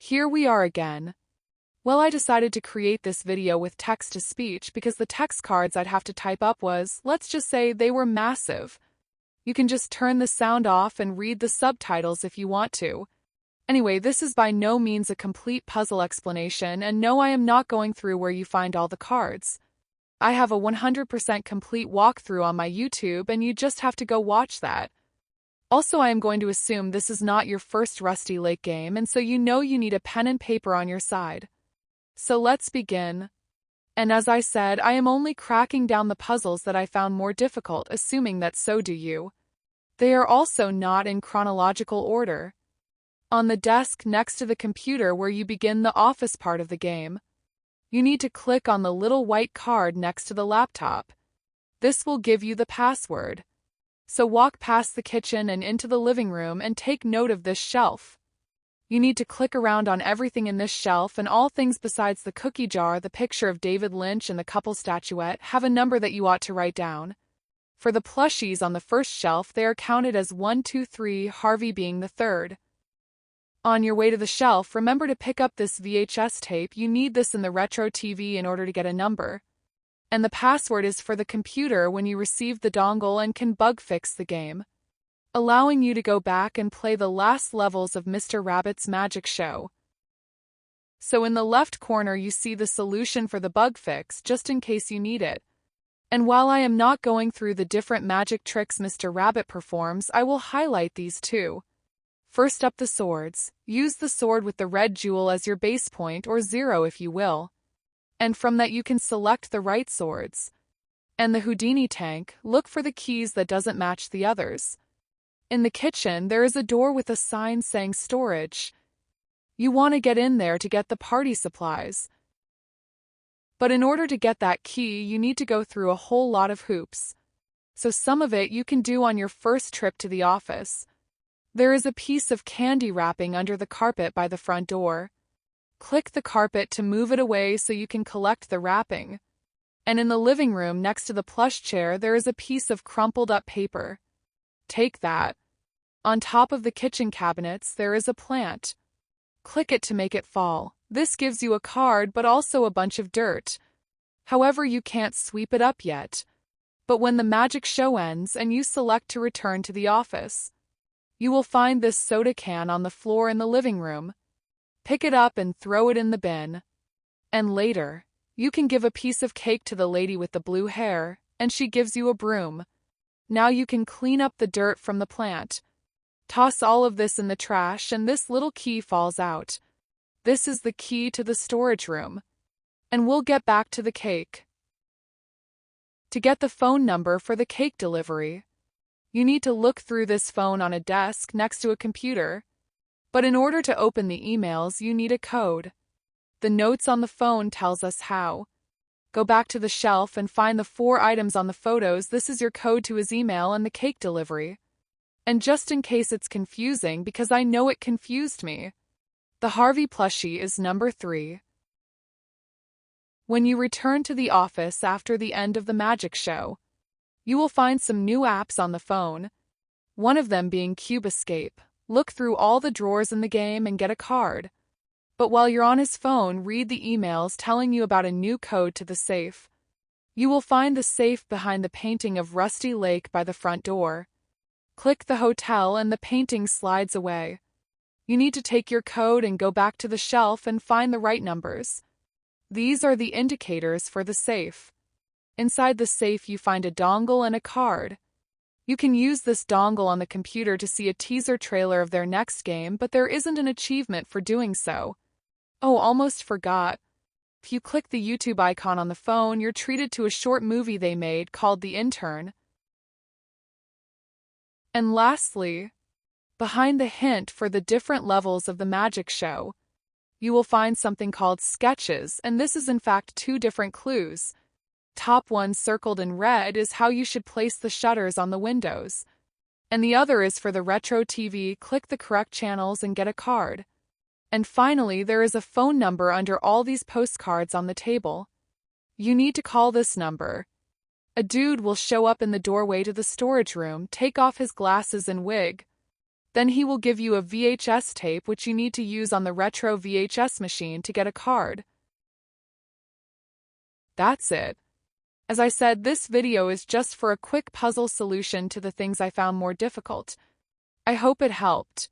Here we are again. Well, I decided to create this video with text-to-speech because the text cards I'd have to type up was, let's just say, they were massive. You can just turn the sound off and read the subtitles if you want to. Anyway, this is by no means a complete puzzle explanation, and no, I am not going through where you find all the cards. I have a 100% complete walkthrough on my YouTube, and you just have to go watch that. Also, I am going to assume this is not your first Rusty Lake game, and so you know you need a pen and paper on your side. So let's begin. And as I said, I am only cracking down the puzzles that I found more difficult, assuming that so do you. They are also not in chronological order. On the desk next to the computer where you begin the office part of the game, you need to click on the little white card next to the laptop. This will give you the password. So walk past the kitchen and into the living room and take note of this shelf. You need to click around on everything in this shelf, and all things besides the cookie jar, the picture of David Lynch, and the couple statuette have a number that you ought to write down. For the plushies on the first shelf, they are counted as 1, 2, 3, Harvey being the third. On your way to the shelf, remember to pick up this VHS tape. You need this in the retro TV in order to get a number. And the password is for the computer when you receive the dongle and can bug fix the game, allowing you to go back and play the last levels of Mr. Rabbit's Magic Show. So in the left corner you see the solution for the bug fix, just in case you need it. And while I am not going through the different magic tricks Mr. Rabbit performs, I will highlight these two. First up, the swords. Use the sword with the red jewel as your base point, or 0 if you will. And from that you can select the right swords. And the Houdini tank, look for the keys that doesn't match the others. In the kitchen, there is a door with a sign saying storage. You want to get in there to get the party supplies. But in order to get that key, you need to go through a whole lot of hoops. So some of it you can do on your first trip to the office. There is a piece of candy wrapping under the carpet by the front door. Click the carpet to move it away so you can collect the wrapping. And in the living room next to the plush chair, there is a piece of crumpled up paper. Take that. On top of the kitchen cabinets, there is a plant. Click it to make it fall. This gives you a card but also a bunch of dirt. However, you can't sweep it up yet. But when the magic show ends and you select to return to the office, you will find this soda can on the floor in the living room. Pick it up and throw it in the bin. And later, you can give a piece of cake to the lady with the blue hair, and she gives you a broom. Now you can clean up the dirt from the plant. Toss all of this in the trash, and this little key falls out. This is the key to the storage room. And we'll get back to the cake. To get the phone number for the cake delivery, you need to look through this phone on a desk next to a computer. But in order to open the emails, you need a code. The notes on the phone tells us how. Go back to the shelf and find the 4 items on the photos. This is your code to his email and the cake delivery. And just in case it's confusing, because I know it confused me, the Harvey plushie is number 3. When you return to the office after the end of the magic show, you will find some new apps on the phone, one of them being Cube Escape. Look through all the drawers in the game and get a card. But while you're on his phone, read the emails telling you about a new code to the safe. You will find the safe behind the painting of Rusty Lake by the front door. Click the hotel and the painting slides away. You need to take your code and go back to the shelf and find the right numbers. These are the indicators for the safe. Inside the safe you find a dongle and a card. You can use this dongle on the computer to see a teaser trailer of their next game, but there isn't an achievement for doing so. Oh, almost forgot. If you click the YouTube icon on the phone, you're treated to a short movie they made called The Intern. And lastly, behind the hint for the different levels of the magic show, you will find something called sketches, and this is in fact 2 different clues. Top one circled in red is how you should place the shutters on the windows. And the other is for the retro TV. Click the correct channels and get a card. And finally, there is a phone number under all these postcards on the table. You need to call this number. A dude will show up in the doorway to the storage room, take off his glasses and wig. Then he will give you a VHS tape which you need to use on the retro VHS machine to get a card. That's it. As I said, this video is just for a quick puzzle solution to the things I found more difficult. I hope it helped.